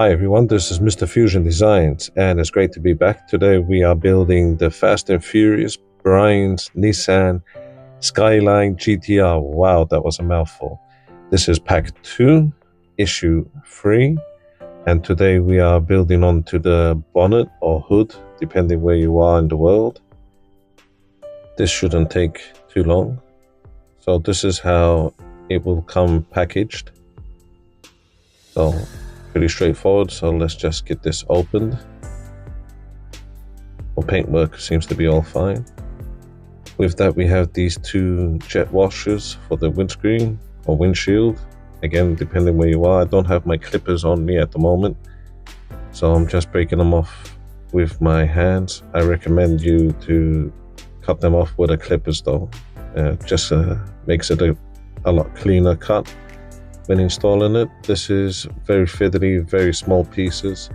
Hi everyone, this is Mr. Fusion Designs and it's great to be back. Today we are building the Fast and Furious Brian's Nissan Skyline GTR. Wow, that was a mouthful. This is pack 2, issue 3, and today we are building onto the bonnet or hood, depending where you are in the world. This shouldn't take too long. So this is how it will come packaged. So pretty straightforward, so let's just get this opened. Well, paintwork seems to be all fine. With that, we have these 2 jet washers for the windscreen or windshield. Again, depending where you are, I don't have my clippers on me at the moment, so I'm just breaking them off with my hands. I recommend you to cut them off with the clippers though. Just makes it a lot cleaner cut when installing it. This is very fiddly, very small pieces.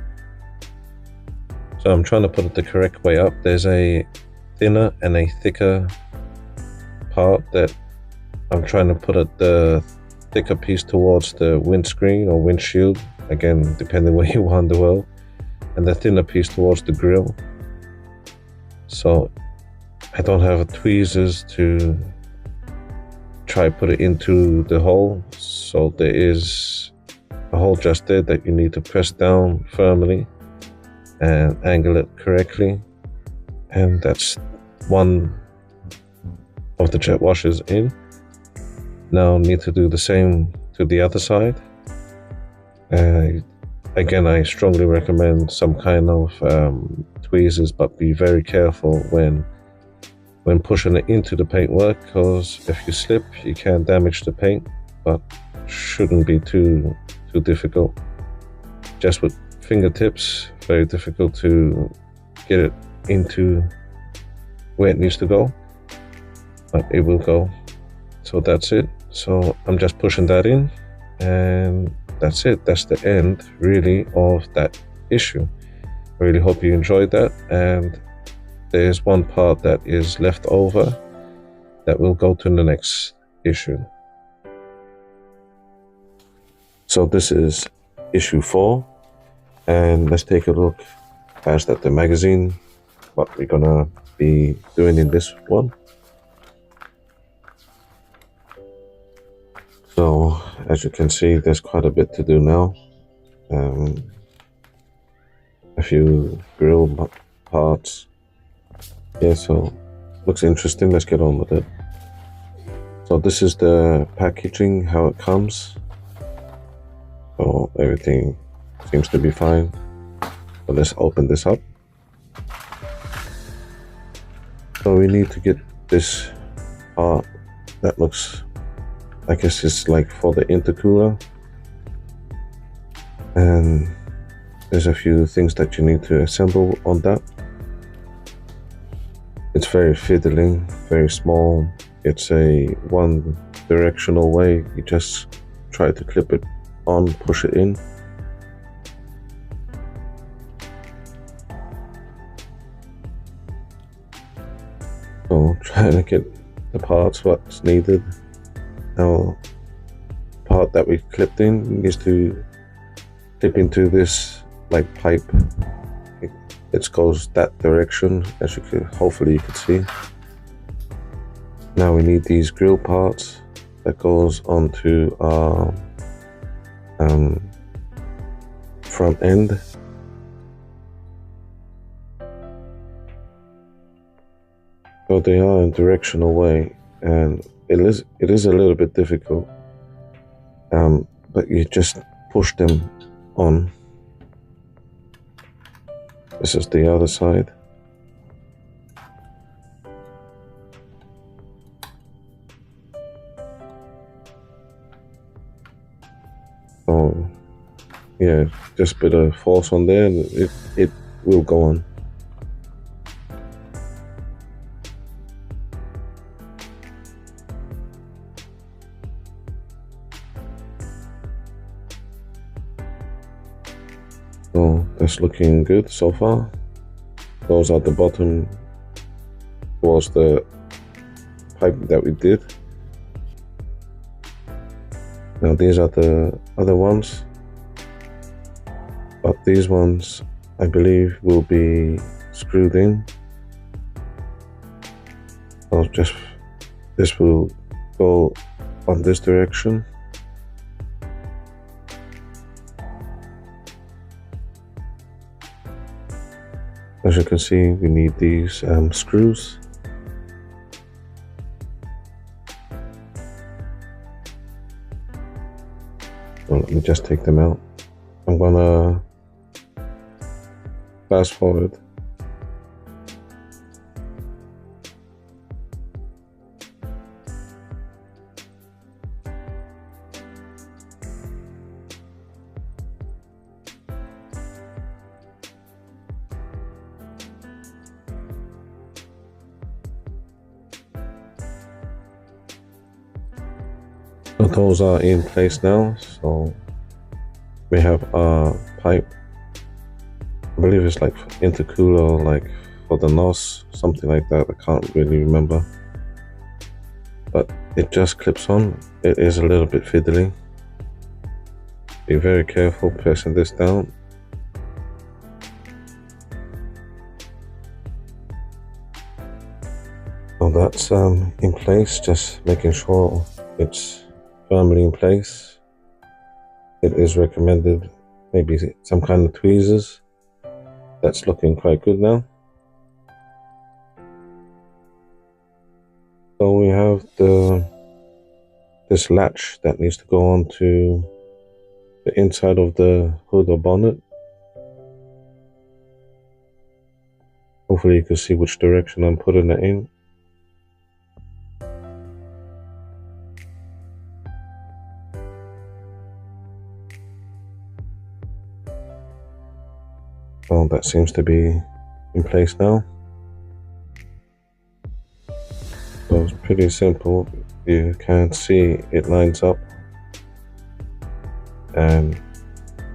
So I'm trying to put it the correct way up. There's a thinner and a thicker part that I'm trying to put the thicker piece towards the windscreen or windshield, again depending where you are in the world, and the thinner piece towards the grille. So I don't have tweezers to try put it into the hole, so there is a hole just there that you need to press down firmly and angle it correctly, and that's one of the jet washers in. Now need to do the same to the other side. Again, I strongly recommend some kind of tweezers, but be very careful when pushing it into the paintwork, because if you slip you can damage the paint, but shouldn't be too difficult. Just with fingertips, very difficult to get it into where it needs to go, but it will go. So that's it. So I'm just pushing that in, and that's it. That's the end really of that issue. I really hope you enjoyed that, and there's one part that is left over that will go to the next issue. So this is issue 4, and let's take a look first at the magazine, what we're gonna be doing in this one. So as you can see, there's quite a bit to do now. A few grill parts. Yeah, so looks interesting. Let's get on with it. So this is the packaging, how it comes. So everything seems to be fine. So let's open this up. So we need to get this part that looks, I guess it's like for the intercooler. And there's a few things that you need to assemble on that. It's very fiddling, very small. It's a one directional way. You just try to clip it on, push it in. So trying to get the parts what's needed. Now the part that we clipped in needs to clip into this like pipe. It goes that direction, as you can, hopefully you can see. Now we need these grill parts that goes onto our front end. So they are in directional way, and it is a little bit difficult, but you just push them on. This is the other side. So yeah, just a bit of force on there and it will go on. So that's looking good so far. Those are the bottom towards the pipe that we did. Now these are the other ones. but these ones I believe will be screwed in. So just this will go on this direction. As you can see, we need these screws. So let me just take them out. I'm gonna fast forward. So those are in place now. So we have our pipe. I believe it's like intercooler, like for the NOS, something like that. I can't really remember. But it just clips on. It is a little bit fiddly. Be very careful pressing this down. So that's in place, just making sure it's firmly in place. It is recommended maybe some kind of tweezers. That's looking quite good now. So we have this latch that needs to go onto the inside of the hood or bonnet. Hopefully you can see which direction I'm putting it in. Well, that seems to be in place now. So it's pretty simple. You can see it lines up. And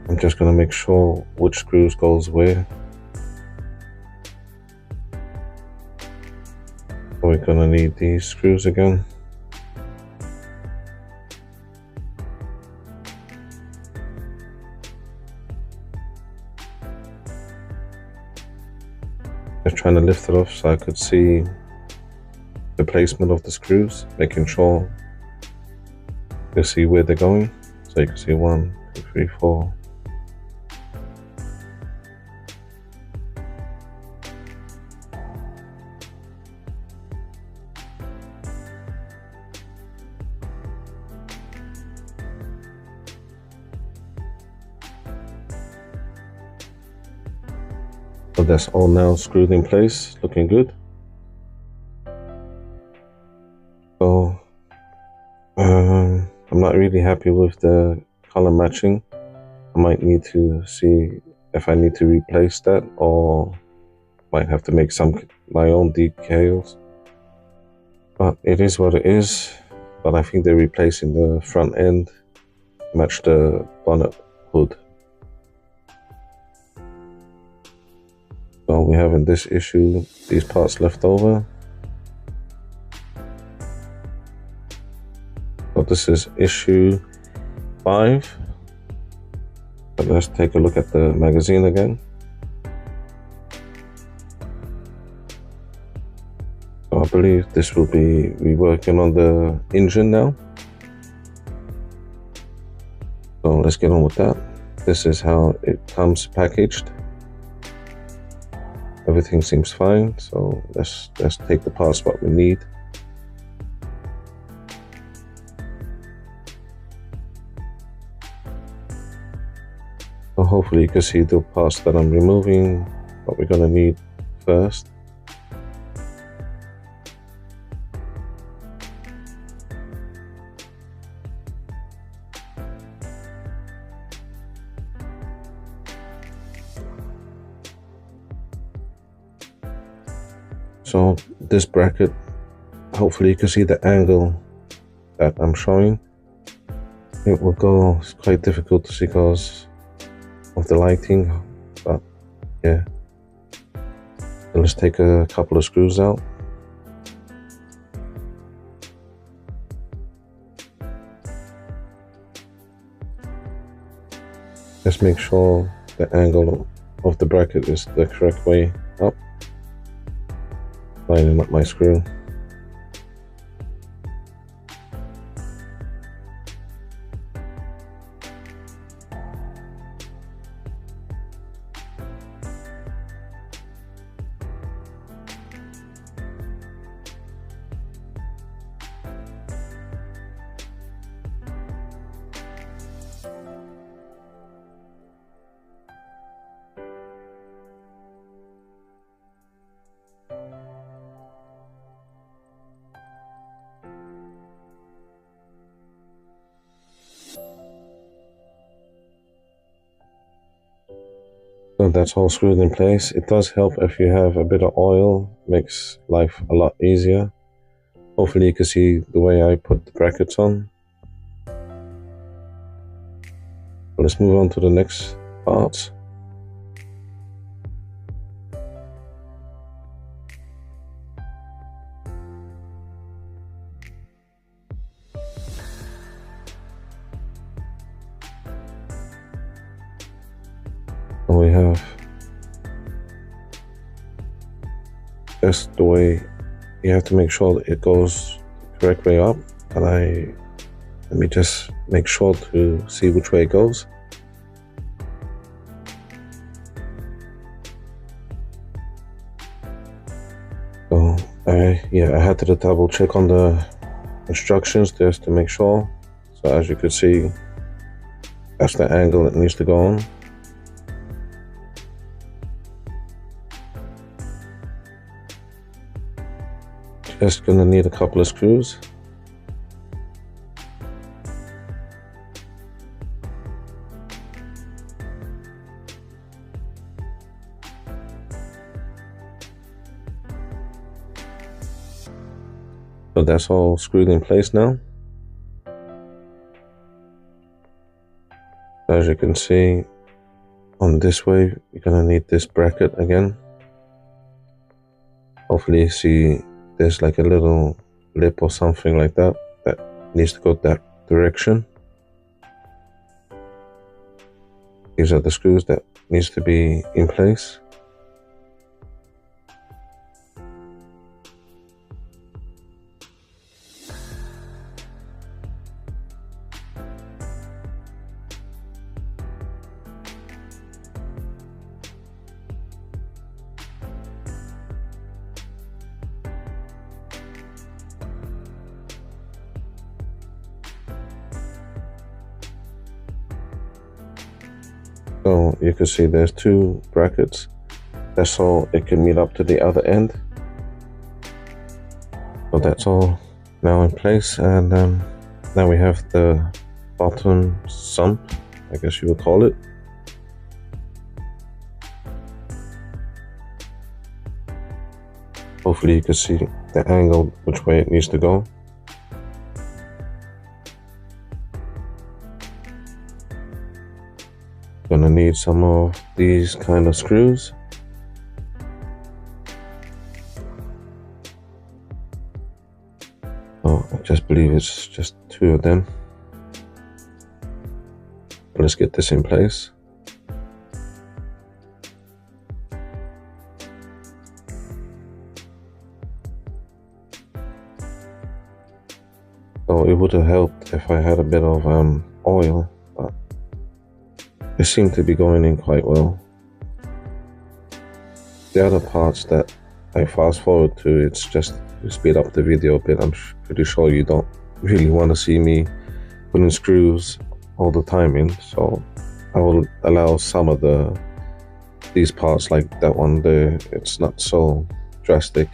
I'm just going to make sure which screws goes where. We're going to need these screws again. Just trying to lift it off so I could see the placement of the screws, making sure you see where they're going. So you can see 1, 2, 3, 4. So that's all now screwed in place, looking good. So I'm not really happy with the color matching. I might need to see if I need to replace that, or might have to make my own decals. But it is what it is. But I think they're replacing the front end, match the bonnet hood. So we're having this issue, these parts left over. So this is issue 5. But let's take a look at the magazine again. So I believe this will be reworking on the engine now. So let's get on with that. This is how it comes packaged. Everything seems fine, so let's take the parts what we need. So hopefully you can see the parts that I'm removing, what we're gonna need first. So this bracket, hopefully you can see the angle that I'm showing. It will go, it's quite difficult to see because of the lighting, but yeah. So let's take a couple of screws out. Let's make sure the angle of the bracket is the correct way up. Lining up my screw. So that's all screwed in place. It does help if you have a bit of oil, makes life a lot easier. Hopefully you can see the way I put the brackets on. Let's move on to the next part. And we have just the way you have to make sure that it goes the correct way up. And let me just make sure to see which way it goes. So I had to double check on the instructions just to make sure. So as you can see, that's the angle it needs to go on. Just gonna need a couple of screws. So that's all screwed in place now. As you can see, on this way, you're gonna need this bracket again. Hopefully you see there's like a little lip or something like that that needs to go that direction. These are the screws that needs to be in place. So you can see there's two brackets. That's all it can meet up to the other end. So that's all now in place, and now we have the bottom sump, I guess you would call it. Hopefully you can see the angle, which way it needs to go. Gonna need some of these kind of screws. Oh, I just believe it's just two of them. Let's get this in place. So it would have helped if I had a bit of oil, but it seemed to be going in quite well. The other parts that I fast forward to, it's just to speed up the video a bit. I'm pretty sure you don't really want to see me putting screws all the time in, so I will allow some of these parts, like that one there, it's not so drastic.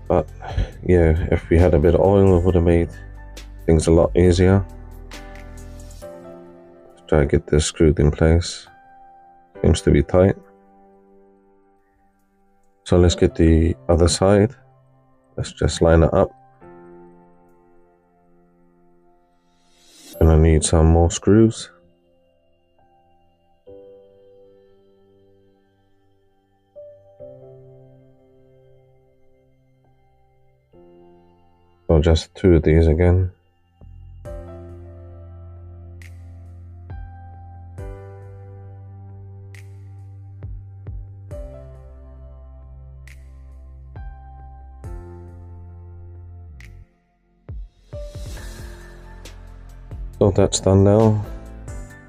But yeah, if we had a bit of oil, it would have made things a lot easier. Let's try to get this screwed in place. Seems to be tight. So let's get the other side. Let's just line it up. Gonna need some more screws. So just two of these again. So that's done now.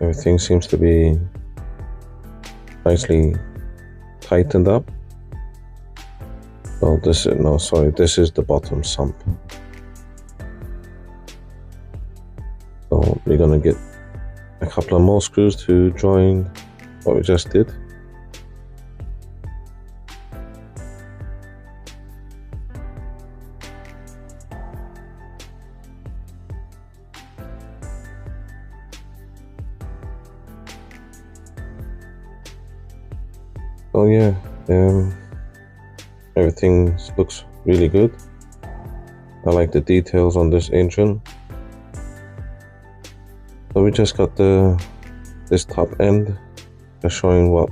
Everything seems to be nicely tightened up. Well, this is, no, sorry, this is the bottom sump. So we're gonna get a couple of more screws to join what we just did. Oh yeah, everything looks really good. I like the details on this engine. So we just got this top end just showing what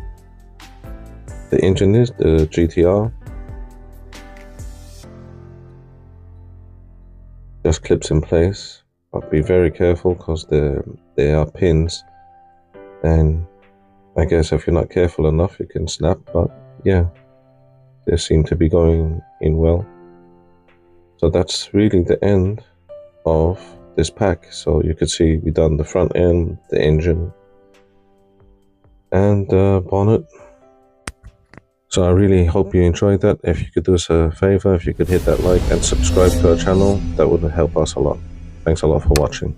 the engine is, the GTR. Just clips in place, but be very careful because there are pins, and I guess if you're not careful enough, you can snap, but yeah, they seem to be going in well. So that's really the end of this pack. So you can see we've done the front end, the engine, and the bonnet. So I really hope you enjoyed that. If you could do us a favor, if you could hit that like and subscribe to our channel, that would help us a lot. Thanks a lot for watching.